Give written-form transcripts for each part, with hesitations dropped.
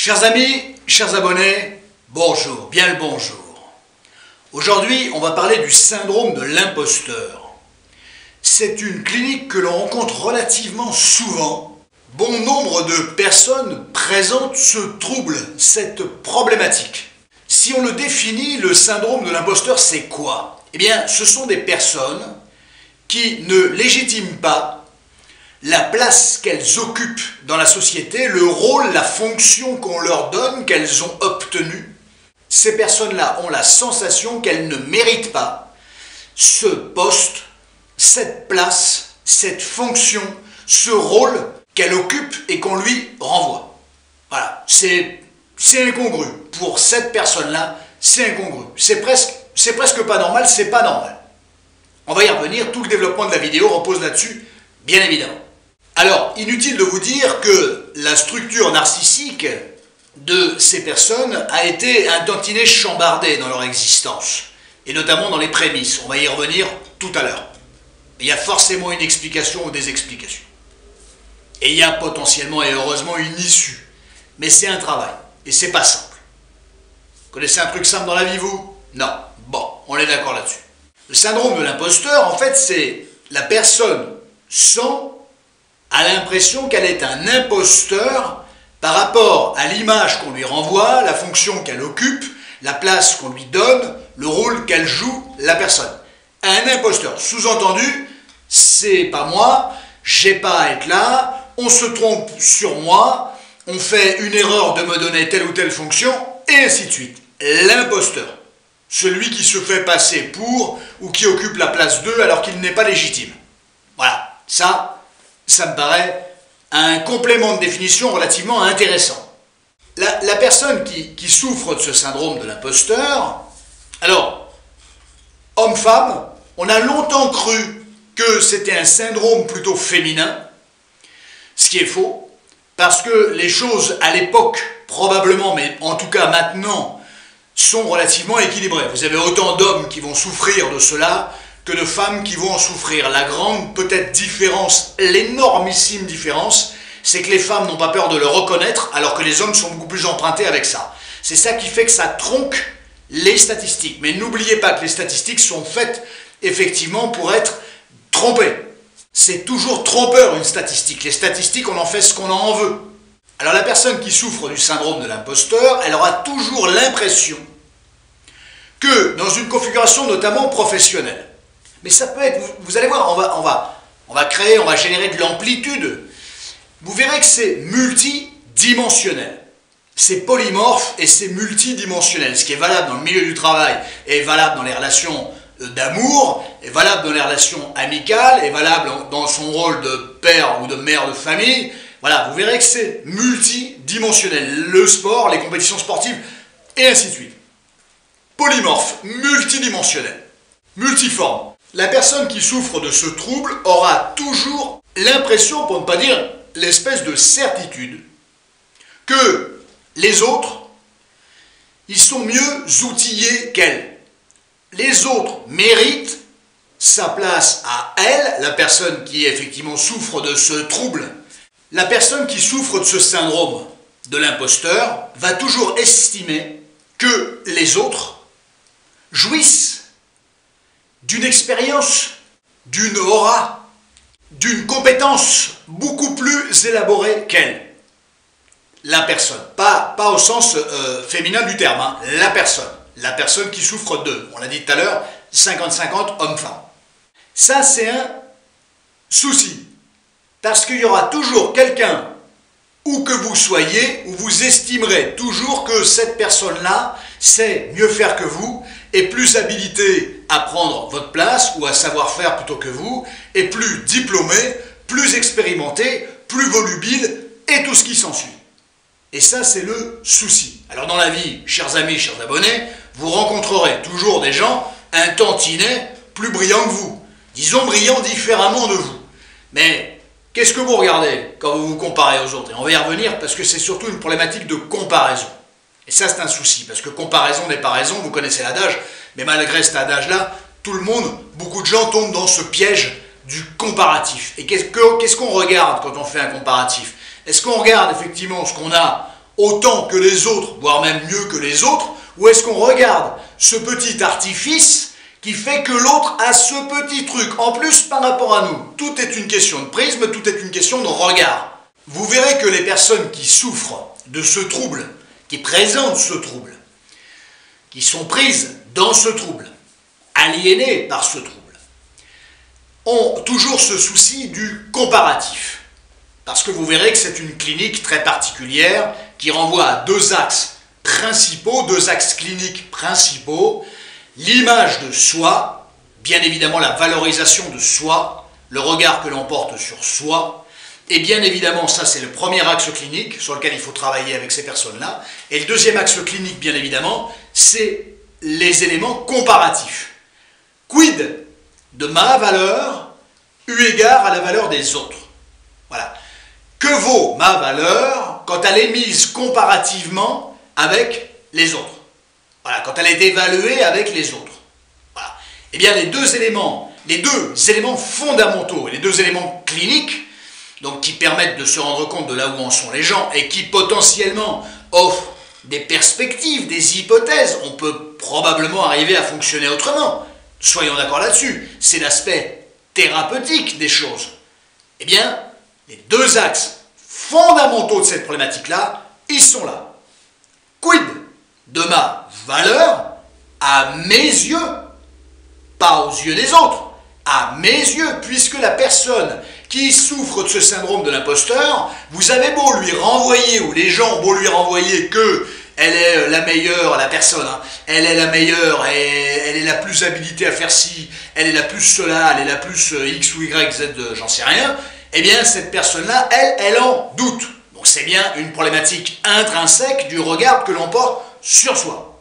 Chers amis, chers abonnés, bonjour, bien le bonjour. Aujourd'hui, on va parler du syndrome de l'imposteur. C'est une clinique que l'on rencontre relativement souvent. Bon nombre de personnes présentent ce trouble, cette problématique. Si on le définit, le syndrome de l'imposteur, c'est quoi? Eh bien, ce sont des personnes qui ne légitiment pas la place qu'elles occupent dans la société, le rôle, la fonction qu'on leur donne, qu'elles ont obtenue. Ces personnes-là ont la sensation qu'elles ne méritent pas ce poste, cette place, cette fonction, ce rôle qu'elles occupent et qu'on lui renvoie. Voilà, c'est incongru. Pour cette personne-là, c'est incongru. C'est presque pas normal, c'est pas normal. On va y revenir, tout le développement de la vidéo repose là-dessus, bien évidemment. Alors, inutile de vous dire que la structure narcissique de ces personnes a été un tantinet chambardée dans leur existence, et notamment dans les prémices. On va y revenir tout à l'heure. Il y a forcément une explication ou des explications. Et il y a potentiellement et heureusement une issue. Mais c'est un travail, et c'est pas simple. Vous connaissez un truc simple dans la vie, vous? Non. Bon, on est d'accord là-dessus. Le syndrome de l'imposteur, en fait, c'est la personne a l'impression qu'elle est un imposteur par rapport à l'image qu'on lui renvoie, la fonction qu'elle occupe, la place qu'on lui donne, le rôle qu'elle joue, la personne. Un imposteur, sous-entendu, c'est pas moi, j'ai pas à être là, on se trompe sur moi, on fait une erreur de me donner telle ou telle fonction, et ainsi de suite. L'imposteur, celui qui se fait passer pour ou qui occupe la place d'eux alors qu'il n'est pas légitime. Voilà, ça me paraît un complément de définition relativement intéressant. La personne qui souffre de ce syndrome de l'imposteur, alors, homme-femme, on a longtemps cru que c'était un syndrome plutôt féminin, ce qui est faux, parce que les choses à l'époque, probablement, mais en tout cas maintenant, sont relativement équilibrées. Vous avez autant d'hommes qui vont souffrir de cela que de femmes qui vont en souffrir. La grande peut-être différence, l'énormissime différence, c'est que les femmes n'ont pas peur de le reconnaître, alors que les hommes sont beaucoup plus empruntés avec ça. C'est ça qui fait que ça tronque les statistiques. Mais n'oubliez pas que les statistiques sont faites effectivement pour être trompées. C'est toujours trompeur une statistique. Les statistiques, on en fait ce qu'on en veut. Alors la personne qui souffre du syndrome de l'imposteur, elle aura toujours l'impression que dans une configuration notamment professionnelle, mais ça peut être, vous allez voir, on va générer de l'amplitude. Vous verrez que c'est multidimensionnel. C'est polymorphe et c'est multidimensionnel. Ce qui est valable dans le milieu du travail est valable dans les relations d'amour, est valable dans les relations amicales, est valable dans son rôle de père ou de mère de famille. Voilà, vous verrez que c'est multidimensionnel. Le sport, les compétitions sportives, et ainsi de suite. Polymorphe, multidimensionnel, multiforme. La personne qui souffre de ce trouble aura toujours l'impression, pour ne pas dire l'espèce de certitude, que les autres, ils sont mieux outillés qu'elle. Les autres méritent sa place à elle, la personne qui effectivement souffre de ce trouble. La personne qui souffre de ce syndrome de l'imposteur va toujours estimer que les autres jouissent d'une expérience, d'une aura, d'une compétence beaucoup plus élaborée qu'elle. La personne, pas au sens féminin du terme, hein, la personne qui souffre d'eux. On l'a dit tout à l'heure, 50-50 homme-femme. Ça, c'est un souci, parce qu'il y aura toujours quelqu'un, où que vous soyez, où vous estimerez toujours que cette personne-là sait mieux faire que vous, est plus habilité à prendre votre place ou à savoir faire plutôt que vous, est plus diplômé, plus expérimenté, plus volubile et tout ce qui s'ensuit. Et ça, c'est le souci. Alors dans la vie, chers amis, chers abonnés, vous rencontrerez toujours des gens un tantinet plus brillants que vous. Disons brillants différemment de vous. Mais qu'est-ce que vous regardez quand vous vous comparez aux autres? Et on va y revenir parce que c'est surtout une problématique de comparaison. Et ça, c'est un souci, parce que comparaison n'est pas raison, vous connaissez l'adage, mais malgré cet adage-là, tout le monde, beaucoup de gens tombent dans ce piège du comparatif. Et qu'est-ce qu'on regarde quand on fait un comparatif? Est-ce qu'on regarde effectivement ce qu'on a autant que les autres, voire même mieux que les autres, ou est-ce qu'on regarde ce petit artifice qui fait que l'autre a ce petit truc en plus par rapport à nous? Tout est une question de prisme, tout est une question de regard. Vous verrez que les personnes qui souffrent de ce trouble, qui présentent ce trouble, qui sont prises dans ce trouble, aliénées par ce trouble, ont toujours ce souci du comparatif. Parce que vous verrez que c'est une clinique très particulière qui renvoie à deux axes principaux, deux axes cliniques principaux. L'image de soi, bien évidemment la valorisation de soi, le regard que l'on porte sur soi, et bien évidemment, ça c'est le premier axe clinique sur lequel il faut travailler avec ces personnes-là. Et le deuxième axe clinique, bien évidemment, c'est les éléments comparatifs. Quid de ma valeur eu égard à la valeur des autres? Voilà. Que vaut ma valeur quand elle est mise comparativement avec les autres? Voilà, quand elle est évaluée avec les autres. Voilà. Eh bien, les deux éléments fondamentaux, les deux éléments cliniques, donc qui permettent de se rendre compte de là où en sont les gens et qui potentiellement offrent des perspectives, des hypothèses, on peut probablement arriver à fonctionner autrement. Soyons d'accord là-dessus. C'est l'aspect thérapeutique des choses. Eh bien, les deux axes fondamentaux de cette problématique-là, ils sont là. Quid de ma valeur à mes yeux, pas aux yeux des autres, à mes yeux, puisque la personne qui souffre de ce syndrome de l'imposteur, vous avez beau lui renvoyer, ou les gens ont beau lui renvoyer que elle est la meilleure, la personne, hein, elle est la meilleure, et elle est la plus habilitée à faire ci, elle est la plus cela, elle est la plus X ou Y, Z, j'en sais rien, eh bien cette personne-là, elle en doute. Donc c'est bien une problématique intrinsèque du regard que l'on porte sur soi.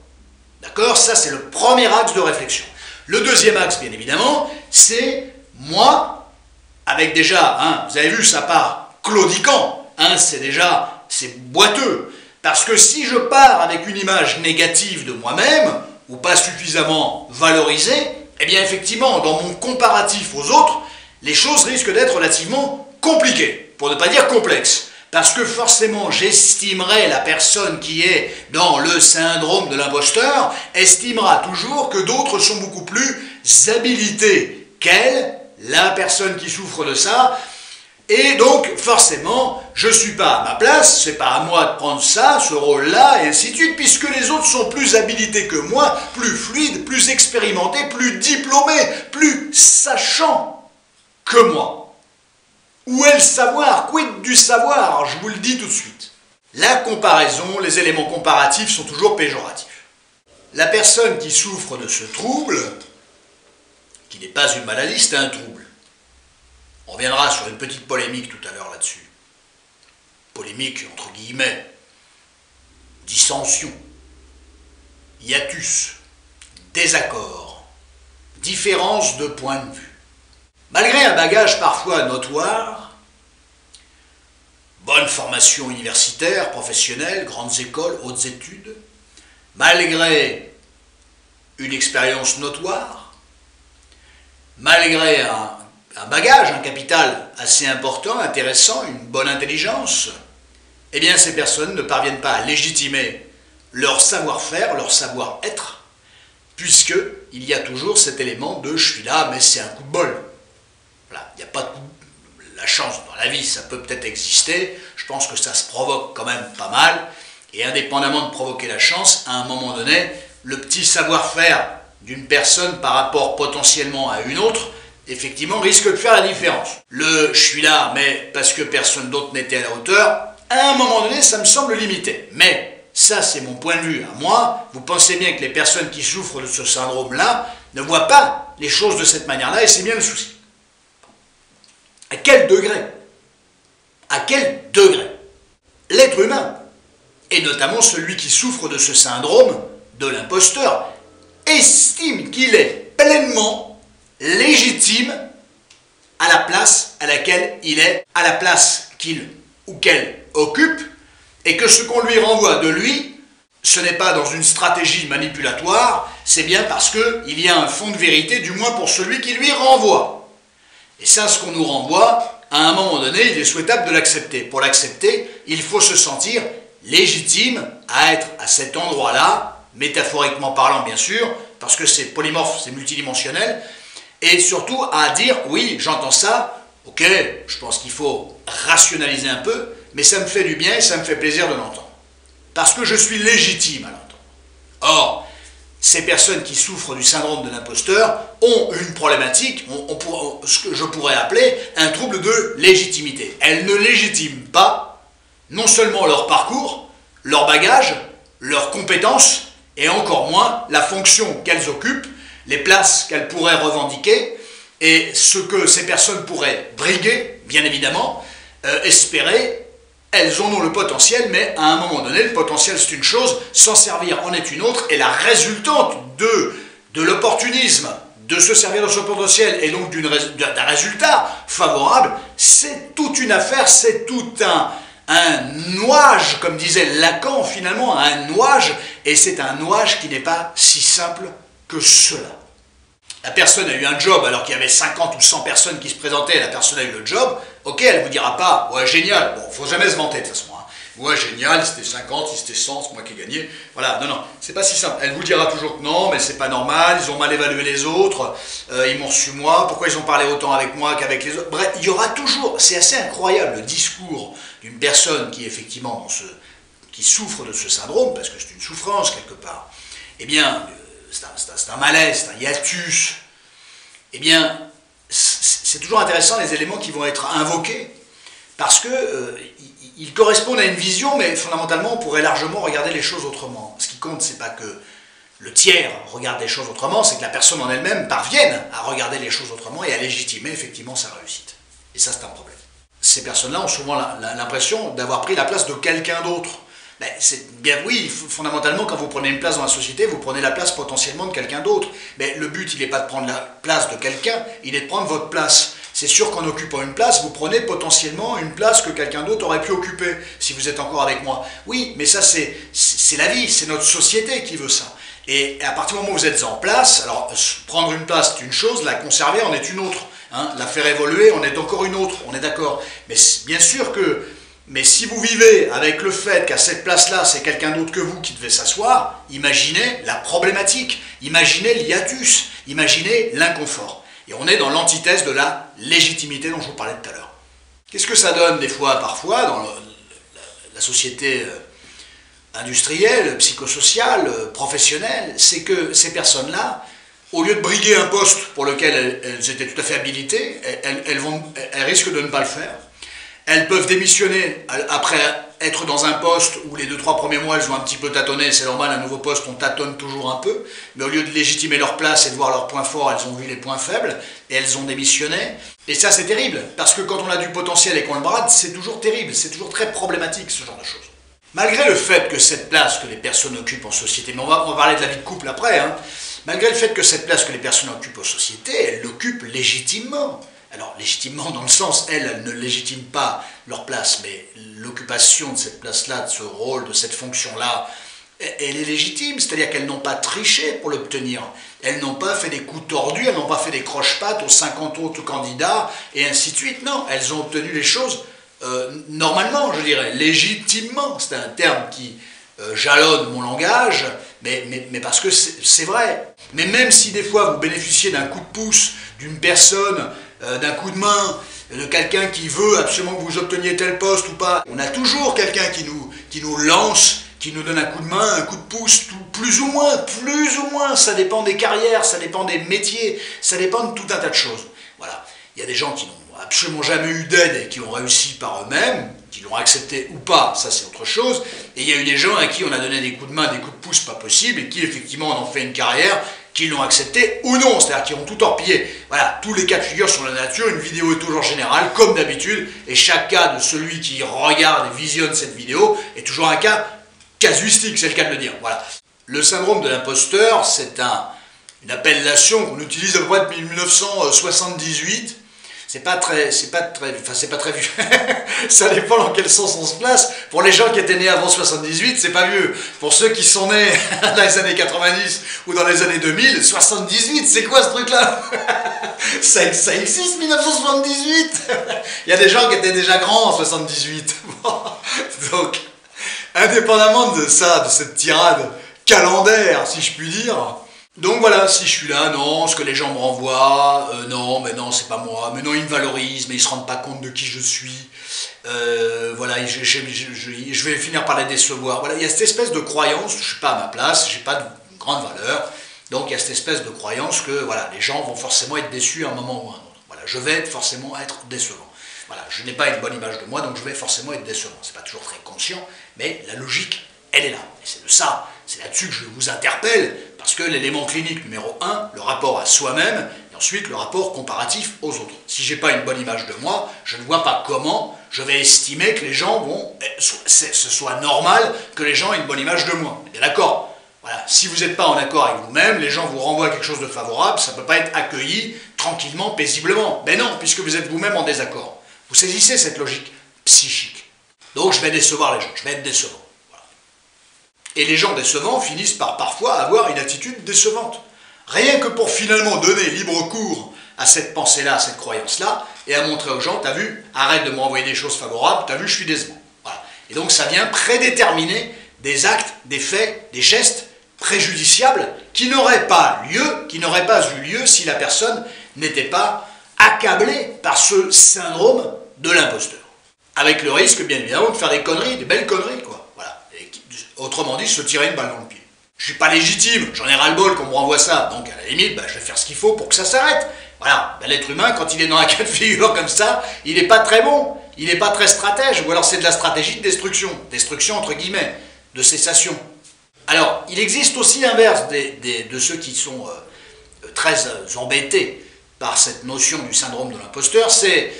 D'accord? Ça c'est le premier axe de réflexion. Le deuxième axe, bien évidemment, c'est moi, avec déjà, hein, vous avez vu, ça part claudiquant, hein, c'est boiteux. Parce que si je pars avec une image négative de moi-même, ou pas suffisamment valorisée, eh bien effectivement, dans mon comparatif aux autres, les choses risquent d'être relativement compliquées, pour ne pas dire complexes. Parce que forcément, j'estimerai la personne qui est dans le syndrome de l'imposteur, estimera toujours que d'autres sont beaucoup plus habilités qu'elle, la personne qui souffre de ça. Et donc, forcément, je ne suis pas à ma place, c'est pas à moi de prendre ça, ce rôle-là, et ainsi de suite, puisque les autres sont plus habilités que moi, plus fluides, plus expérimentés, plus diplômés, plus sachants que moi. Où est le savoir? Quid du savoir? Alors, je vous le dis tout de suite. La comparaison, les éléments comparatifs sont toujours péjoratifs. La personne qui souffre de ce trouble, qui n'est pas une maladie, c'est un trouble. On reviendra sur une petite polémique tout à l'heure là-dessus. Polémique entre guillemets, dissension, hiatus, désaccord, différence de point de vue. Malgré un bagage parfois notoire, bonne formation universitaire, professionnelle, grandes écoles, hautes études, malgré une expérience notoire, malgré un bagage, un capital assez important, intéressant, une bonne intelligence, eh bien ces personnes ne parviennent pas à légitimer leur savoir-faire, leur savoir-être, puisqu'il y a toujours cet élément de « je suis là, mais c'est un coup de bol ». Voilà, il n'y a pas de la chance dans la vie, ça peut peut-être exister, je pense que ça se provoque quand même pas mal, et indépendamment de provoquer la chance, à un moment donné, le petit savoir-faire d'une personne par rapport potentiellement à une autre, effectivement, risque de faire la différence. Le « je suis là, mais parce que personne d'autre n'était à la hauteur », à un moment donné, ça me semble limité. Mais ça, c'est mon point de vue à moi. Vous pensez bien que les personnes qui souffrent de ce syndrome-là ne voient pas les choses de cette manière-là, et c'est bien le souci. À quel degré? À quel degré? L'être humain, et notamment celui qui souffre de ce syndrome de l'imposteur, estime qu'il est pleinement légitime à la place à laquelle il est, à la place qu'il ou qu'elle occupe, et que ce qu'on lui renvoie de lui, ce n'est pas dans une stratégie manipulatoire, c'est bien parce qu'il y a un fond de vérité, du moins pour celui qui lui renvoie. Et ça, ce qu'on nous renvoie, à un moment donné, il est souhaitable de l'accepter. Pour l'accepter, il faut se sentir légitime à être à cet endroit-là, métaphoriquement parlant bien sûr, parce que c'est polymorphe, c'est multidimensionnel, et surtout à dire, oui, j'entends ça, ok, je pense qu'il faut rationaliser un peu, mais ça me fait du bien et ça me fait plaisir de l'entendre. Parce que je suis légitime à l'entendre. Or, ces personnes qui souffrent du syndrome de l'imposteur ont une problématique, ce que je pourrais appeler un trouble de légitimité. Elles ne légitiment pas non seulement leur parcours, leur bagage, leurs compétences, et encore moins la fonction qu'elles occupent, les places qu'elles pourraient revendiquer, et ce que ces personnes pourraient briguer, bien évidemment, espérer. Elles en ont le potentiel, mais à un moment donné, le potentiel c'est une chose, s'en servir en est une autre, et la résultante de l'opportunisme, de se servir de ce potentiel, et donc d'un résultat favorable, c'est toute une affaire, c'est tout un nouage, comme disait Lacan finalement, un nouage, et c'est un nouage qui n'est pas si simple que cela. La personne a eu un job alors qu'il y avait 50 ou 100 personnes qui se présentaient, la personne a eu le job, ok, elle ne vous dira pas, ouais, génial, bon, faut jamais se vanter de toute façon, hein. Ouais, génial, c'était 50, si c'était 100, c'est moi qui ai gagné, voilà, non, c'est pas si simple. Elle vous dira toujours que non, mais c'est pas normal, ils ont mal évalué les autres, ils m'ont reçu moi, pourquoi ils ont parlé autant avec moi qu'avec les autres, bref, il y aura toujours, c'est assez incroyable le discours d'une personne qui effectivement, qui souffre de ce syndrome, parce que c'est une souffrance quelque part, eh bien, c'est un malaise, c'est un hiatus, eh bien, c'est toujours intéressant les éléments qui vont être invoqués, parce que ils correspondent à une vision, mais fondamentalement, on pourrait largement regarder les choses autrement. Ce qui compte, c'est pas que le tiers regarde les choses autrement, c'est que la personne en elle-même parvienne à regarder les choses autrement et à légitimer effectivement sa réussite. Et ça, c'est un problème. Ces personnes-là ont souvent l'impression d'avoir pris la place de quelqu'un d'autre. Ben, c'est bien, oui, fondamentalement, quand vous prenez une place dans la société, vous prenez la place potentiellement de quelqu'un d'autre. Mais le but, il n'est pas de prendre la place de quelqu'un, il est de prendre votre place. C'est sûr qu'en occupant une place, vous prenez potentiellement une place que quelqu'un d'autre aurait pu occuper, si vous êtes encore avec moi. Oui, mais ça, c'est la vie, c'est notre société qui veut ça. Et à partir du moment où vous êtes en place, alors prendre une place, c'est une chose, la conserver en est une autre. Hein, la faire évoluer, en est encore une autre, on est d'accord. Mais bien sûr que... Mais si vous vivez avec le fait qu'à cette place-là, c'est quelqu'un d'autre que vous qui devait s'asseoir, imaginez la problématique, imaginez l'hiatus, imaginez l'inconfort. Et on est dans l'antithèse de la légitimité dont je vous parlais tout à l'heure. Qu'est-ce que ça donne des fois, parfois, dans la société industrielle, psychosociale, professionnelle? C'est que ces personnes-là, au lieu de briguer un poste pour lequel elles étaient tout à fait habilitées, elles risquent de ne pas le faire. Elles peuvent démissionner après être dans un poste où les 2-3 premiers mois elles ont un petit peu tâtonné, c'est normal, un nouveau poste on tâtonne toujours un peu, mais au lieu de légitimer leur place et de voir leurs points forts, elles ont vu les points faibles et elles ont démissionné. Et ça c'est terrible, parce que quand on a du potentiel et qu'on le brade, c'est toujours terrible, c'est toujours très problématique ce genre de choses. Malgré le fait que cette place que les personnes occupent en société, mais on va parler de la vie de couple après, hein, malgré le fait que cette place que les personnes occupent en société, elles l'occupent légitimement. Alors, légitimement, dans le sens, elles ne légitiment pas leur place, mais l'occupation de cette place-là, de ce rôle, de cette fonction-là, elle est légitime, c'est-à-dire qu'elles n'ont pas triché pour l'obtenir. Elles n'ont pas fait des coups tordus, elles n'ont pas fait des croche-pattes aux 50 autres candidats, et ainsi de suite. Non, elles ont obtenu les choses normalement, je dirais, légitimement. C'est un terme qui jalonne mon langage, mais parce que c'est vrai. Mais même si des fois vous bénéficiez d'un coup de pouce, d'une personne, d'un coup de main, de quelqu'un qui veut absolument que vous obteniez tel poste ou pas, on a toujours quelqu'un qui nous lance, qui nous donne un coup de main, un coup de pouce, plus ou moins, ça dépend des carrières, ça dépend des métiers, ça dépend de tout un tas de choses. Voilà, il y a des gens qui n'ont absolument jamais eu d'aide et qui ont réussi par eux-mêmes, qui l'ont accepté ou pas, ça c'est autre chose, et il y a eu des gens à qui on a donné des coups de main, des coups de pouce pas possible, et qui effectivement en ont fait une carrière, qui l'ont accepté ou non, c'est-à-dire qui ont tout torpillé. Voilà, tous les cas de figure sont la nature, une vidéo est toujours générale, comme d'habitude, et chaque cas de celui qui regarde et visionne cette vidéo est toujours un cas casuistique, c'est le cas de le dire. Voilà. Le syndrome de l'imposteur, c'est une appellation qu'on utilise à peu près depuis 1978. C'est pas très vieux. Ça dépend dans quel sens on se place. Pour les gens qui étaient nés avant 78, c'est pas vieux. Pour ceux qui sont nés dans les années 90 ou dans les années 2000, 78, c'est quoi ce truc-là? Ça existe, 1978. Il y a des gens qui étaient déjà grands en 78. Donc, Indépendamment de ça, de cette tirade calendaire, si je puis dire. Donc voilà, si je suis là, non, ce que les gens me renvoient, non, mais non, c'est pas moi, mais non, ils me valorisent, mais ils se rendent pas compte de qui je suis. Voilà, je vais finir par les décevoir. Voilà, il y a cette espèce de croyance, je suis pas à ma place, j'ai pas de grande valeur, donc il y a cette espèce de croyance que voilà, les gens vont forcément être déçus à un moment ou à un autre. Voilà, je vais forcément être décevant. Voilà, je n'ai pas une bonne image de moi, donc je vais forcément être décevant. C'est pas toujours très conscient, mais la logique, elle est là. Et c'est de ça, c'est là-dessus que je vous interpelle, parce que l'élément clinique numéro 1, le rapport à soi-même, et ensuite le rapport comparatif aux autres. Si j'ai pas une bonne image de moi, je ne vois pas comment je vais estimer que les gens vont, ce soit normal que les gens aient une bonne image de moi. Bien d'accord. Voilà, si vous n'êtes pas en accord avec vous-même, les gens vous renvoient quelque chose de favorable, ça ne peut pas être accueilli tranquillement, paisiblement. Mais non, puisque vous êtes vous-même en désaccord. Vous saisissez cette logique psychique. Donc je vais décevoir les gens, je vais être décevant. Voilà. Et les gens décevants finissent par parfois avoir une attitude décevante. Rien que pour finalement donner libre cours à cette pensée-là, à cette croyance-là, et à montrer aux gens, t'as vu, arrête de m'envoyer des choses favorables, t'as vu, je suis décevant. Voilà. Et donc ça vient prédéterminer des actes, des faits, des gestes préjudiciables qui n'auraient pas eu lieu si la personne n'était pas accablée par ce syndrome de l'imposteur. Avec le risque, bien évidemment, de faire des conneries, des belles conneries, quoi. Voilà. Et, autrement dit, se tirer une balle dans le pied. Je suis pas légitime, j'en ai ras-le-bol qu'on me renvoie ça, donc à la limite, je vais faire ce qu'il faut pour que ça s'arrête. Voilà, l'être humain, quand il est dans un cas de figure comme ça, il n'est pas très bon, il n'est pas très stratège, ou alors c'est de la stratégie de destruction entre guillemets, de cessation. Alors, il existe aussi l'inverse de ceux qui sont très embêtés par cette notion du syndrome de l'imposteur, c'est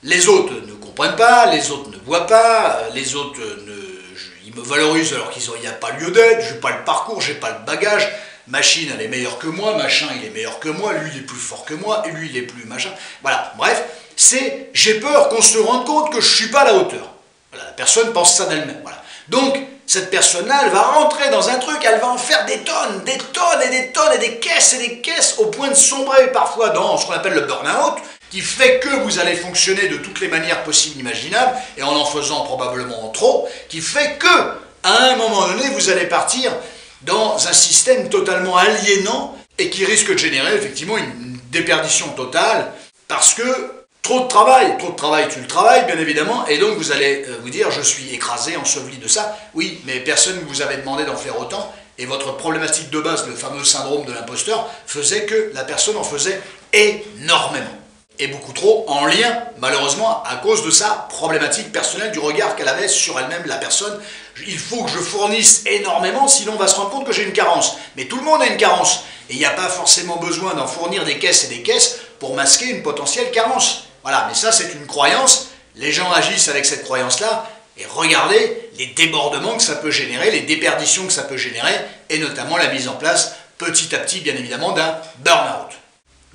les autres ne comprennent pas, les autres ne voient pas, les autres ils me valorisent alors qu'il n'y a pas lieu d'être, je n'ai pas le parcours, je n'ai pas le bagage, machine elle est meilleure que moi, machin il est meilleur que moi, lui il est plus fort que moi, et lui il est plus machin. Voilà, bref, j'ai peur qu'on se rende compte que je ne suis pas à la hauteur. Voilà, la personne pense ça d'elle-même. Voilà. Donc, cette personne-là, elle va rentrer dans un truc, elle va en faire des tonnes et des tonnes et des caisses, au point de sombrer parfois dans ce qu'on appelle le burn-out, qui fait que vous allez fonctionner de toutes les manières possibles imaginables, et en faisant probablement en trop, qui fait que, à un moment donné, vous allez partir dans un système totalement aliénant, et qui risque de générer effectivement une déperdition totale, parce que trop de travail, tu le travailles bien évidemment, et donc vous allez vous dire je suis écrasé, enseveli de ça. Oui, mais personne ne vous avait demandé d'en faire autant, et votre problématique de base, le fameux syndrome de l'imposteur, faisait que la personne en faisait énormément. Et beaucoup trop en lien, malheureusement, à cause de sa problématique personnelle, du regard qu'elle avait sur elle-même, la personne. Il faut que je fournisse énormément, sinon on va se rendre compte que j'ai une carence. Mais tout le monde a une carence, et il n'y a pas forcément besoin d'en fournir des caisses et des caisses pour masquer une potentielle carence. Voilà, mais ça c'est une croyance, les gens agissent avec cette croyance-là, et regardez les débordements que ça peut générer, les déperditions que ça peut générer, et notamment la mise en place, petit à petit bien évidemment, d'un burn-out.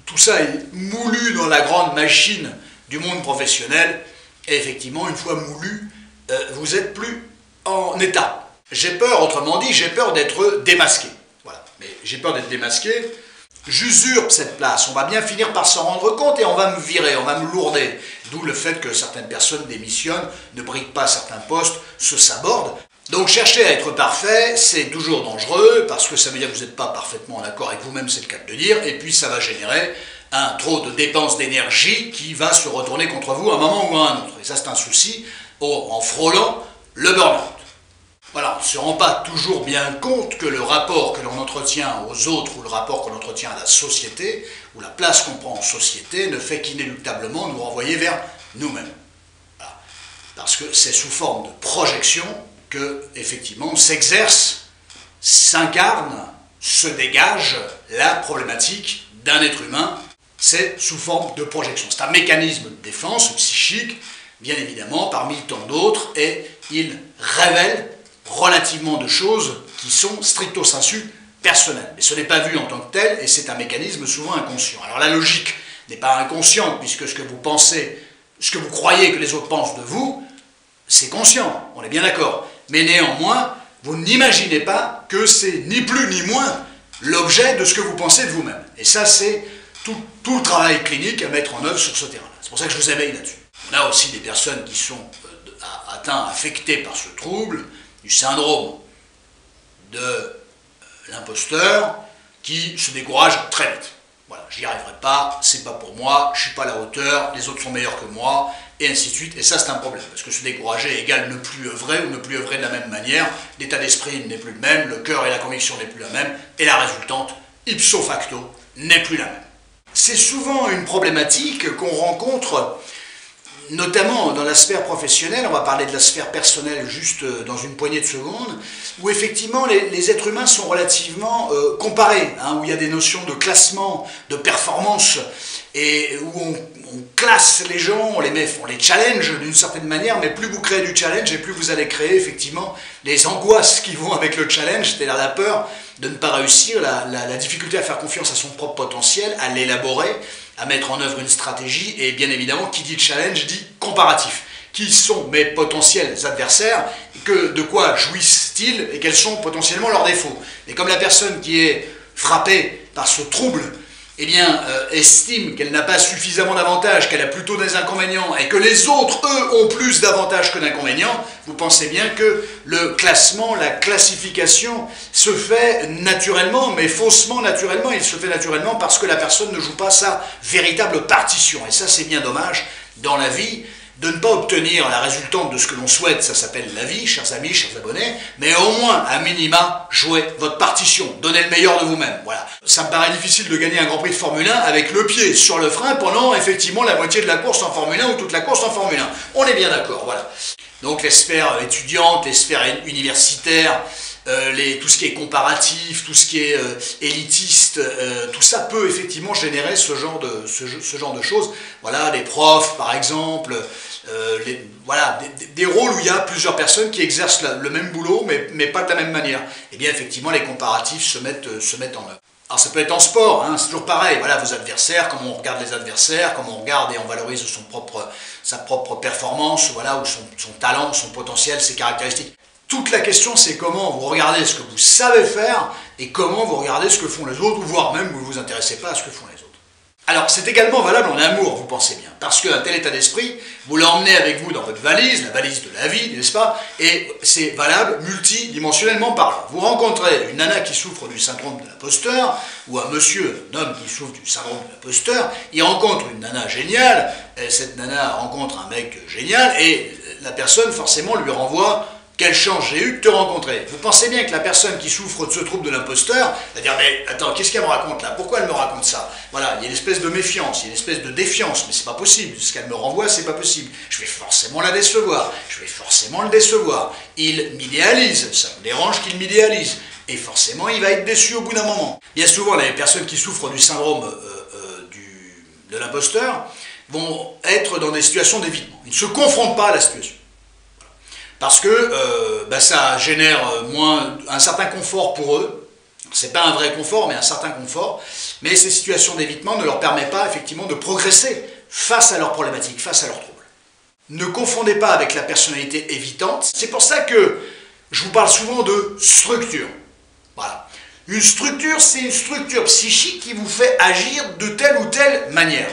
Tout ça est moulu dans la grande machine du monde professionnel, et effectivement, une fois moulu, vous n'êtes plus en état. J'ai peur, autrement dit, j'ai peur d'être démasqué. Voilà, mais j'ai peur d'être démasqué. J'usurpe cette place, on va bien finir par s'en rendre compte et on va me virer, on va me lourder. D'où le fait que certaines personnes démissionnent, ne briguent pas certains postes, se sabordent. Donc chercher à être parfait, c'est toujours dangereux, parce que ça veut dire que vous n'êtes pas parfaitement en accord avec vous-même, c'est le cas de le dire, et puis ça va générer un trop de dépenses d'énergie qui va se retourner contre vous à un moment ou à un autre. Et ça c'est un souci en frôlant le burn-out. Voilà, on ne se rend pas toujours bien compte que le rapport que l'on entretient aux autres ou le rapport que l'on entretient à la société ou la place qu'on prend en société ne fait qu'inéluctablement nous renvoyer vers nous-mêmes. Voilà. Parce que c'est sous forme de projection que, effectivement, s'exerce, s'incarne, se dégage la problématique d'un être humain. C'est sous forme de projection. C'est un mécanisme de défense psychique, bien évidemment, parmi tant d'autres, et il révèle relativement de choses qui sont stricto sensu personnelles. Mais ce n'est pas vu en tant que tel, et c'est un mécanisme souvent inconscient. Alors la logique n'est pas inconsciente, puisque ce que vous pensez, ce que vous croyez que les autres pensent de vous, c'est conscient, on est bien d'accord. Mais néanmoins, vous n'imaginez pas que c'est ni plus ni moins l'objet de ce que vous pensez de vous-même. Et ça, c'est tout le travail clinique à mettre en œuvre sur ce terrain-là. C'est pour ça que je vous éveille là-dessus. On a aussi des personnes qui sont atteintes, affectées par ce trouble, du syndrome de l'imposteur qui se décourage très vite. Voilà, j'y arriverai pas, c'est pas pour moi, je suis pas à la hauteur, les autres sont meilleurs que moi, et ainsi de suite. Et ça, c'est un problème, parce que se décourager égale ne plus œuvrer ou ne plus œuvrer de la même manière, l'état d'esprit n'est plus le même, le cœur et la conviction n'est plus la même, et la résultante, ipso facto, n'est plus la même. C'est souvent une problématique qu'on rencontre, notamment dans la sphère professionnelle, on va parler de la sphère personnelle juste dans une poignée de secondes, où effectivement les êtres humains sont relativement comparés, hein, où il y a des notions de classement, de performance, et où on classe les gens, on les challenge d'une certaine manière, mais plus vous créez du challenge, et plus vous allez créer effectivement les angoisses qui vont avec le challenge, c'est-à-dire la peur de ne pas réussir, la difficulté à faire confiance à son propre potentiel, à l'élaborer, à mettre en œuvre une stratégie, et bien évidemment, qui dit challenge dit comparatif. Qui sont mes potentiels adversaires, de quoi jouissent-ils, et quels sont potentiellement leurs défauts. Et comme la personne qui est frappée par ce trouble, eh bien, estime qu'elle n'a pas suffisamment d'avantages, qu'elle a plutôt des inconvénients, et que les autres, eux, ont plus d'avantages que d'inconvénients, vous pensez bien que le classement, la classification se fait naturellement, mais faussement naturellement. Il se fait naturellement parce que la personne ne joue pas sa véritable partition. Et ça, c'est bien dommage dans la vie, de ne pas obtenir la résultante de ce que l'on souhaite, ça s'appelle la vie, chers amis, chers abonnés, mais au moins, à minima, jouez votre partition, donnez le meilleur de vous-même, voilà. Ça me paraît difficile de gagner un Grand Prix de Formule 1 avec le pied sur le frein pendant, effectivement, la moitié de la course en Formule 1 ou toute la course en Formule 1. On est bien d'accord, voilà. Donc les sphères étudiantes, les sphères universitaires, tout ce qui est comparatif, tout ce qui est élitiste, tout ça peut effectivement générer ce genre de choses. Voilà, les profs par exemple, voilà, des rôles où il y a plusieurs personnes qui exercent le même boulot, mais pas de la même manière. Et bien effectivement les comparatifs se mettent en œuvre. Alors ça peut être en sport, hein, c'est toujours pareil, voilà, vos adversaires, comment on regarde les adversaires, comment on regarde et on valorise sa propre performance, voilà, ou son talent, son potentiel, ses caractéristiques. Toute la question, c'est comment vous regardez ce que vous savez faire et comment vous regardez ce que font les autres, ou voire même vous ne vous intéressez pas à ce que font les autres. Alors, c'est également valable en amour, vous pensez bien, parce qu'un tel état d'esprit, vous l'emmenez avec vous dans votre valise, la valise de la vie, n'est-ce pas? Et c'est valable multidimensionnellement parlant. Vous rencontrez une nana qui souffre du syndrome de l'imposteur, ou un monsieur, un homme qui souffre du syndrome de l'imposteur, il rencontre une nana géniale, et cette nana rencontre un mec génial, et la personne forcément lui renvoie: quelle chance j'ai eu de te rencontrer. Vous pensez bien que la personne qui souffre de ce trouble de l'imposteur va dire: mais attends, qu'est-ce qu'elle me raconte là? Pourquoi elle me raconte ça? Voilà, il y a une espèce de méfiance, il y a une espèce de défiance, mais c'est pas possible, ce qu'elle me renvoie, c'est pas possible. Je vais forcément la décevoir, je vais forcément le décevoir. Il m'idéalise, ça me dérange qu'il m'idéalise, et forcément il va être déçu au bout d'un moment. Bien souvent, les personnes qui souffrent du syndrome de l'imposteur vont être dans des situations d'évitement. Ils ne se confrontent pas à la situation. Parce que ça génère un certain confort pour eux. C'est pas un vrai confort, mais un certain confort. Mais ces situations d'évitement ne leur permettent pas effectivement de progresser face à leurs problématiques, face à leurs troubles. Ne confondez pas avec la personnalité évitante. C'est pour ça que je vous parle souvent de structure. Voilà. Une structure, c'est une structure psychique qui vous fait agir de telle ou telle manière.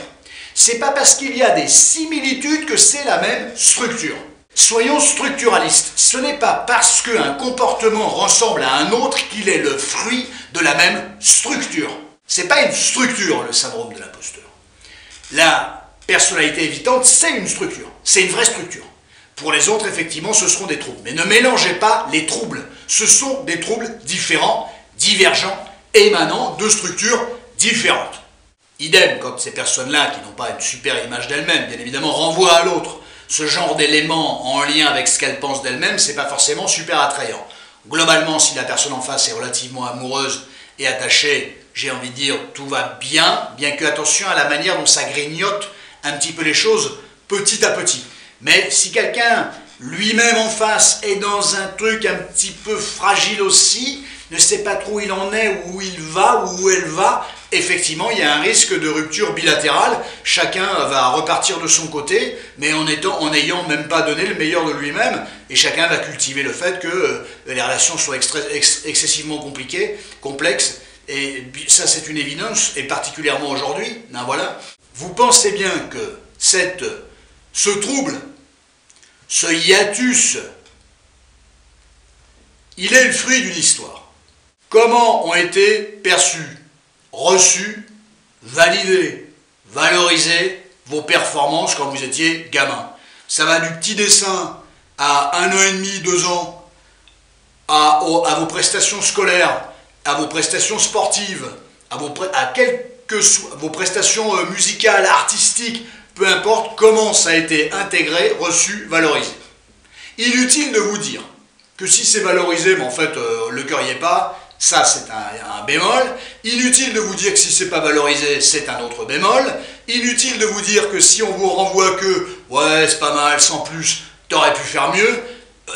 C'est pas parce qu'il y a des similitudes que c'est la même structure. Soyons structuralistes. Ce n'est pas parce qu'un comportement ressemble à un autre qu'il est le fruit de la même structure. C'est pas une structure, le syndrome de l'imposteur. La personnalité évitante, c'est une structure. C'est une vraie structure. Pour les autres, effectivement, ce seront des troubles. Mais ne mélangez pas les troubles. Ce sont des troubles différents, divergents, émanant de structures différentes. Idem, quand ces personnes-là, qui n'ont pas une super image d'elles-mêmes, bien évidemment, renvoient à l'autre ce genre d'éléments en lien avec ce qu'elle pense d'elle-même, c'est pas forcément super attrayant. Globalement, si la personne en face est relativement amoureuse et attachée, j'ai envie de dire, tout va bien, bien que attention à la manière dont ça grignote un petit peu les choses petit à petit. Mais si quelqu'un, lui-même en face, est dans un truc un petit peu fragile aussi, ne sait pas trop où il en est, où il va, où elle va, effectivement, il y a un risque de rupture bilatérale. Chacun va repartir de son côté, mais en n'ayant même pas donné le meilleur de lui-même, et chacun va cultiver le fait que les relations soient excessivement compliquées, complexes, et ça c'est une évidence, et particulièrement aujourd'hui, ben voilà. Vous pensez bien que ce trouble, ce hiatus il est le fruit d'une histoire. Comment ont été perçus, reçus, validés, valorisés vos performances quand vous étiez gamin? Ça va du petit dessin à 1 an et demi, 2 ans, à vos prestations scolaires, à vos prestations sportives, à quelles que soient vos prestations musicales, artistiques, peu importe comment ça a été intégré, reçu, valorisé. Inutile de vous dire que si c'est valorisé, mais en fait le cœur n'y est pas, ça c'est un bémol. Inutile de vous dire que si c'est pas valorisé, c'est un autre bémol. Inutile de vous dire que si on vous renvoie que ouais c'est pas mal, sans plus, t'aurais pu faire mieux,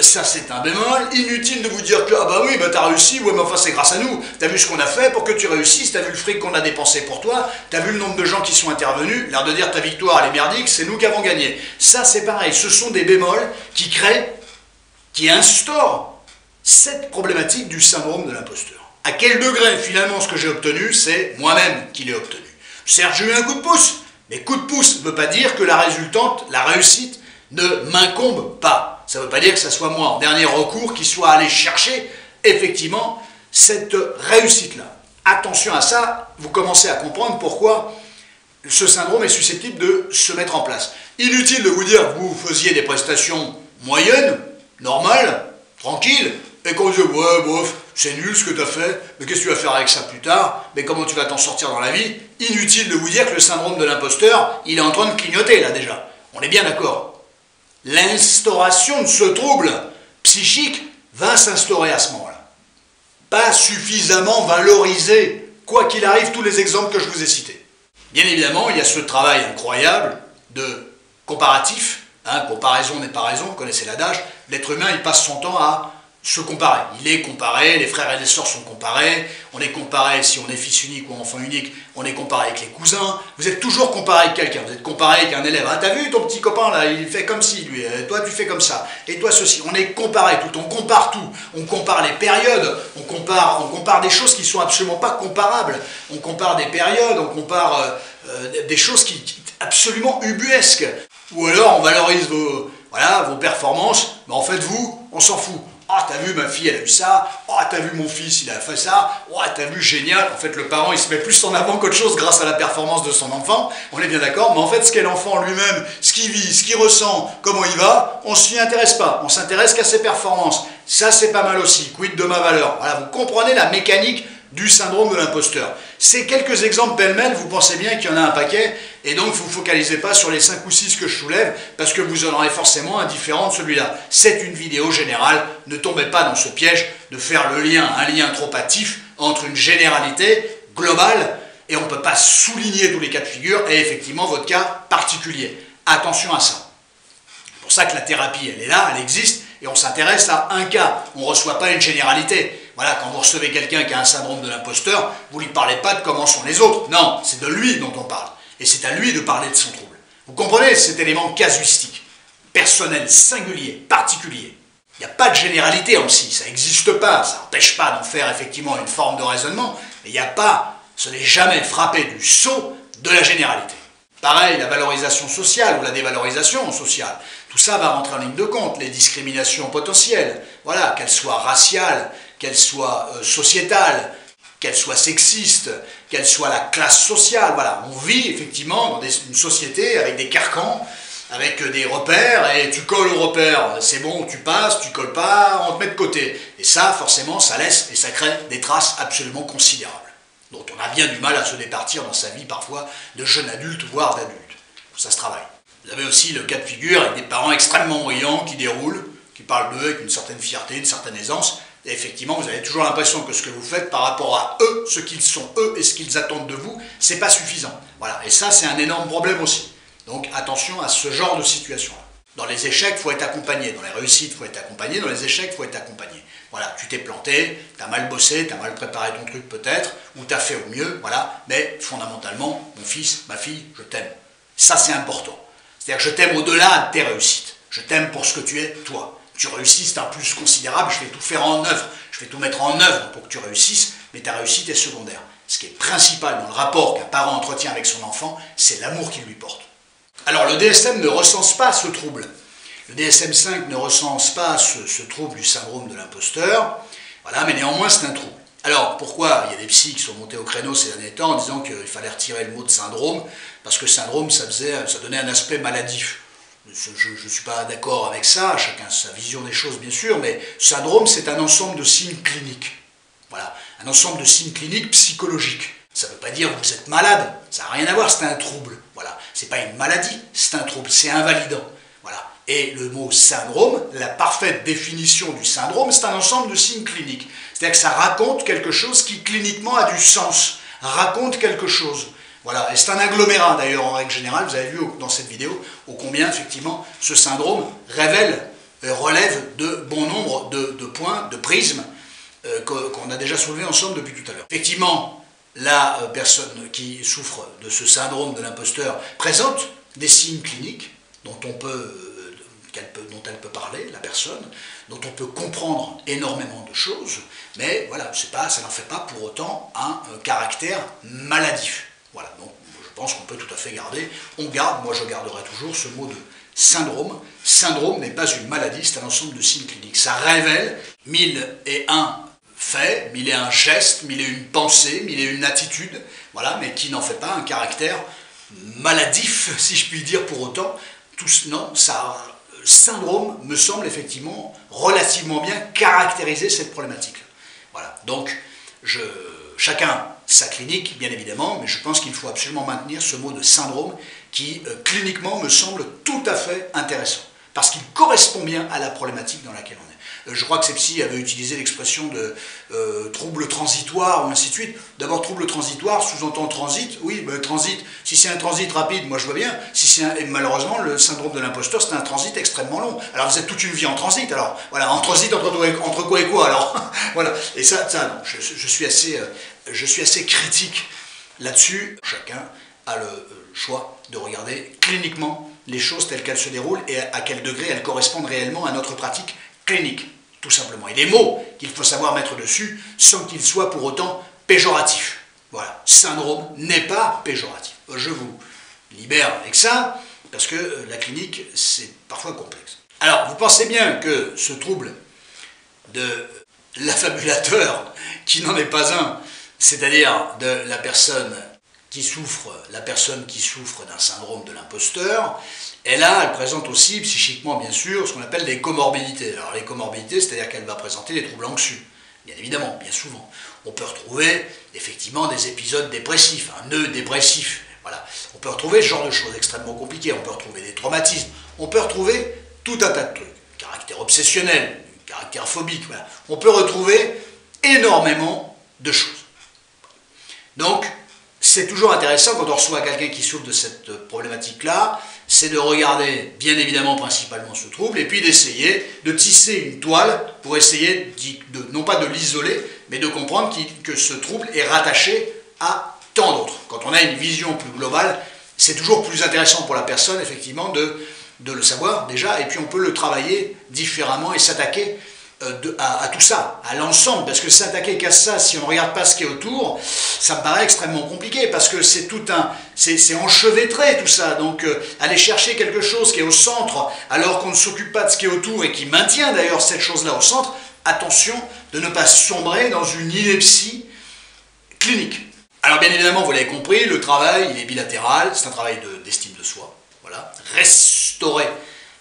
ça c'est un bémol. Inutile de vous dire que ah bah oui, bah t'as réussi, ouais mais enfin c'est grâce à nous, t'as vu ce qu'on a fait pour que tu réussisses, t'as vu le fric qu'on a dépensé pour toi, t'as vu le nombre de gens qui sont intervenus, l'air de dire ta victoire elle est merdique, c'est nous qui avons gagné. Ça c'est pareil, ce sont des bémols qui créent, qui instaurent cette problématique du syndrome de l'imposteur. À quel degré finalement ce que j'ai obtenu, c'est moi-même qui l'ai obtenu. Certes j'ai eu un coup de pouce, mais coup de pouce ne veut pas dire que la résultante, la réussite, ne m'incombe pas. Ça ne veut pas dire que ce soit moi, en dernier recours, qui soit allé chercher, effectivement, cette réussite-là. Attention à ça, vous commencez à comprendre pourquoi ce syndrome est susceptible de se mettre en place. Inutile de vous dire que vous faisiez des prestations moyennes, normales, tranquilles, et qu'on vous dit « ouais, bof, c'est nul ce que tu as fait, mais qu'est-ce que tu vas faire avec ça plus tard, mais comment tu vas t'en sortir dans la vie ?» Inutile de vous dire que le syndrome de l'imposteur, il est en train de clignoter là déjà. On est bien d'accord. L'instauration de ce trouble psychique va s'instaurer à ce moment-là. Pas suffisamment valorisé, quoi qu'il arrive, tous les exemples que je vous ai cités. Bien évidemment, il y a ce travail incroyable de comparatif, comparaison n'est pas raison, vous connaissez l'adage, l'être humain il passe son temps à se comparer. Il est comparé, les frères et les sœurs sont comparés, on est comparé si on est fils unique ou enfant unique, on est comparé avec les cousins, vous êtes toujours comparé avec quelqu'un, vous êtes comparé avec un élève. Ah, t'as vu ton petit copain là, il fait comme ci, lui, toi tu fais comme ça, et toi ceci. On est comparé tout, on compare tout, on compare les périodes, on compare des choses qui sont absolument pas comparables, on compare des périodes, on compare des choses qui absolument ubuesques. Ou alors on valorise vos performances, mais en fait vous, on s'en fout. Ah, t'as vu, ma fille, elle a eu ça. Ah, t'as vu, mon fils, il a fait ça. Ah, t'as vu, génial. En fait, le parent, il se met plus en avant qu'autre chose grâce à la performance de son enfant. On est bien d'accord. Mais en fait, ce qu'est l'enfant lui-même, ce qu'il vit, ce qu'il ressent, comment il va, on s'y intéresse pas. On s'intéresse qu'à ses performances. Ça, c'est pas mal aussi. Quid de ma valeur. Voilà, vous comprenez la mécanique du syndrome de l'imposteur. Ces quelques exemples pêle-mêle, vous pensez bien qu'il y en a un paquet, et donc vous ne vous focalisez pas sur les 5 ou 6 que je soulève, parce que vous en aurez forcément un différent de celui-là. C'est une vidéo générale, ne tombez pas dans ce piège de faire un lien trop hâtif entre une généralité globale, et on ne peut pas souligner tous les cas de figure, et effectivement votre cas particulier. Attention à ça. C'est pour ça que la thérapie, elle est là, elle existe, et on s'intéresse à un cas, on ne reçoit pas une généralité. Voilà, quand vous recevez quelqu'un qui a un syndrome de l'imposteur, vous ne lui parlez pas de comment sont les autres. Non, c'est de lui dont on parle. Et c'est à lui de parler de son trouble. Vous comprenez cet élément casuistique, personnel, singulier, particulier. Il n'y a pas de généralité en psy, ça n'existe pas. Ça n'empêche pas d'en faire effectivement une forme de raisonnement, mais il n'y a pas, ce n'est jamais frappé du sceau de la généralité. Pareil, la valorisation sociale ou la dévalorisation sociale, tout ça va rentrer en ligne de compte, les discriminations potentielles, voilà, qu'elles soient raciales, qu'elles soient sociétales, qu'elles soient sexistes, qu'elles soient la classe sociale, voilà, on vit effectivement dans une société avec des carcans, avec des repères, et tu colles aux repères, c'est bon, tu passes, tu colles pas, on te met de côté. Et ça, forcément, ça laisse et ça crée des traces absolument considérables, dont on a bien du mal à se départir dans sa vie parfois de jeune adulte, voire d'adulte. Ça se travaille. Vous avez aussi le cas de figure avec des parents extrêmement brillants qui déroulent, qui parlent d'eux avec une certaine fierté, une certaine aisance, et effectivement vous avez toujours l'impression que ce que vous faites par rapport à eux, ce qu'ils sont eux et ce qu'ils attendent de vous, c'est pas suffisant. Voilà, et ça c'est un énorme problème aussi. Donc attention à ce genre de situation-là. Dans les échecs, il faut être accompagné. Dans les réussites, il faut être accompagné. Dans les échecs, il faut être accompagné. Voilà, tu t'es planté, tu as mal bossé, tu as mal préparé ton truc peut-être, ou tu as fait au mieux, voilà. Mais fondamentalement, mon fils, ma fille, je t'aime. Ça, c'est important. C'est-à-dire que je t'aime au-delà de tes réussites. Je t'aime pour ce que tu es, toi. Tu réussisses, c'est un plus considérable, je vais tout faire en œuvre. Je vais tout mettre en œuvre pour que tu réussisses, mais ta réussite est secondaire. Ce qui est principal dans le rapport qu'un parent entretient avec son enfant, c'est l'amour qu'il lui porte. Alors le DSM ne recense pas ce trouble. Le DSM-5 ne recense pas ce trouble du syndrome de l'imposteur. Voilà, mais néanmoins c'est un trouble. Alors pourquoi il y a des psys qui sont montés au créneau ces derniers temps en disant qu'il fallait retirer le mot de syndrome, parce que syndrome ça donnait un aspect maladif. Je ne suis pas d'accord avec ça, chacun a sa vision des choses bien sûr, mais syndrome c'est un ensemble de signes cliniques. Voilà, un ensemble de signes cliniques psychologiques. Ça ne veut pas dire que vous êtes malade, ça n'a rien à voir, c'est un trouble. Voilà, c'est pas une maladie, c'est un trouble, c'est invalidant. Voilà. Et le mot syndrome, la parfaite définition du syndrome, c'est un ensemble de signes cliniques. C'est-à-dire que ça raconte quelque chose qui cliniquement a du sens, raconte quelque chose. Voilà, et c'est un agglomérat d'ailleurs en règle générale, vous avez vu dans cette vidéo, ô combien effectivement ce syndrome relève de bon nombre de points, de prismes qu'on a déjà soulevés ensemble depuis tout à l'heure. Effectivement, la personne qui souffre de ce syndrome de l'imposteur présente des signes cliniques dont elle peut parler, la personne, dont on peut comprendre énormément de choses, mais voilà, ça n'en fait pas pour autant un caractère maladif. Voilà, donc je pense qu'on peut tout à fait garder, moi je garderai toujours ce mot de syndrome. Syndrome n'est pas une maladie, c'est un ensemble de signes cliniques. Ça révèle 1001 faits, 1001 gestes, 1001 pensées, 1001 attitudes, voilà, mais qui n'en fait pas un caractère maladif, si je puis dire pour autant. Non, syndrome me semble effectivement relativement bien caractériser cette problématique. Voilà, donc chacun sa clinique, bien évidemment, mais je pense qu'il faut absolument maintenir ce mot de syndrome qui, cliniquement, me semble tout à fait intéressant, parce qu'il correspond bien à la problématique dans laquelle on est. Je crois que ces psys avaient utilisé l'expression de trouble transitoire, ou ainsi de suite. D'abord, trouble transitoire sous-entend transit. Oui, ben, transit, si c'est un transit rapide, moi je vois bien. Et malheureusement, le syndrome de l'imposteur, c'est un transit extrêmement long. Alors vous êtes toute une vie en transit, alors. Voilà, en transit entre quoi et quoi, alors. Voilà, et ça non, je suis assez critique là-dessus. Chacun a le choix de regarder cliniquement les choses telles qu'elles se déroulent et à quel degré elles correspondent réellement à notre pratique clinique, tout simplement. Et les mots qu'il faut savoir mettre dessus sans qu'ils soient pour autant péjoratifs. Voilà, syndrome n'est pas péjoratif. Je vous libère avec ça, parce que la clinique, c'est parfois complexe. Alors, vous pensez bien que ce trouble de l'affabulateur, qui n'en est pas un, c'est-à-dire de la personne qui souffre d'un syndrome de l'imposteur, elle présente aussi psychiquement, bien sûr, ce qu'on appelle des comorbidités. Alors les comorbidités, c'est-à-dire qu'elle va présenter des troubles anxieux, bien évidemment, bien souvent. On peut retrouver effectivement des épisodes dépressifs, un nœud dépressif. Voilà. On peut retrouver ce genre de choses extrêmement compliquées, on peut retrouver des traumatismes, on peut retrouver tout un tas de trucs, caractère obsessionnel, caractère phobique, voilà. On peut retrouver énormément de choses. Donc, c'est toujours intéressant quand on reçoit quelqu'un qui souffre de cette problématique-là, c'est de regarder, bien évidemment, principalement ce trouble, et puis d'essayer de tisser une toile pour essayer, non pas de l'isoler, mais de comprendre que ce trouble est rattaché à tant d'autres. Quand on a une vision plus globale, c'est toujours plus intéressant pour la personne, effectivement, de le savoir déjà, et puis on peut le travailler différemment et s'attaquer à tout ça, à l'ensemble, parce que s'attaquer qu'à ça, si on ne regarde pas ce qui est autour, ça me paraît extrêmement compliqué, parce que c'est enchevêtré tout ça, donc aller chercher quelque chose qui est au centre, alors qu'on ne s'occupe pas de ce qui est autour, et qui maintient d'ailleurs cette chose-là au centre, attention de ne pas sombrer dans une ineptie clinique. Alors bien évidemment, vous l'avez compris, le travail, il est bilatéral, c'est un travail d'estime de soi, voilà, restaurer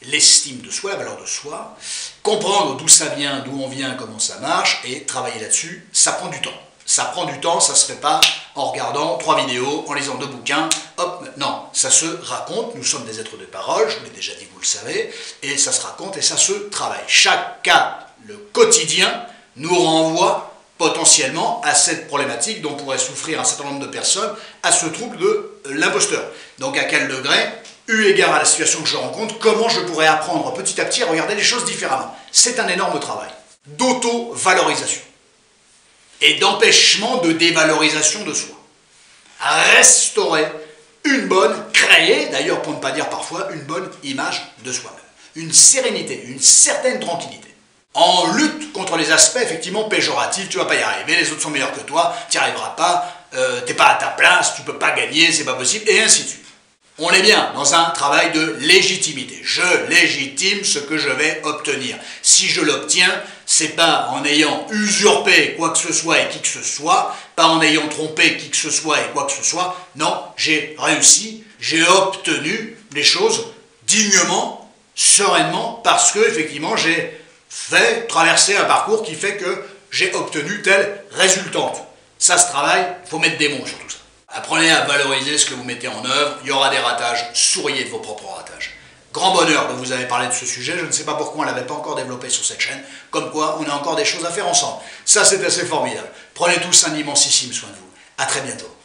l'estime de soi, la valeur de soi, comprendre d'où ça vient, d'où on vient, comment ça marche, et travailler là-dessus, ça prend du temps. Ça prend du temps, ça ne se fait pas en regardant 3 vidéos, en lisant 2 bouquins, hop, non, ça se raconte, nous sommes des êtres de parole, je vous l'ai déjà dit, vous le savez, et ça se raconte et ça se travaille. Chaque cas, le quotidien, nous renvoie potentiellement à cette problématique dont pourrait souffrir un certain nombre de personnes, à ce trouble de l'imposteur. Donc à quel degré, eu égard à la situation que je rencontre, comment je pourrais apprendre petit à petit à regarder les choses différemment. C'est un énorme travail d'auto-valorisation et d'empêchement de dévalorisation de soi. Restaurer une bonne, créer, d'ailleurs pour ne pas dire parfois, une bonne image de soi-même. Une sérénité, une certaine tranquillité. En lutte contre les aspects effectivement péjoratifs, tu ne vas pas y arriver, les autres sont meilleurs que toi, tu n'y arriveras pas, tu n'es pas à ta place, tu ne peux pas gagner, c'est pas possible, et ainsi de suite. On est bien dans un travail de légitimité. Je légitime ce que je vais obtenir. Si je l'obtiens, c'est pas en ayant usurpé quoi que ce soit et qui que ce soit, pas en ayant trompé qui que ce soit et quoi que ce soit. Non, j'ai réussi, j'ai obtenu les choses dignement, sereinement, parce que effectivement j'ai fait traverser un parcours qui fait que j'ai obtenu telle résultante. Ça se travaille, il faut mettre des mots sur tout ça. Apprenez à valoriser ce que vous mettez en œuvre, il y aura des ratages, souriez de vos propres ratages. Grand bonheur de vous avez parlé de ce sujet, je ne sais pas pourquoi on ne l'avait pas encore développé sur cette chaîne, comme quoi on a encore des choses à faire ensemble. Ça c'est assez formidable. Prenez tous un immensissime soin de vous. À très bientôt.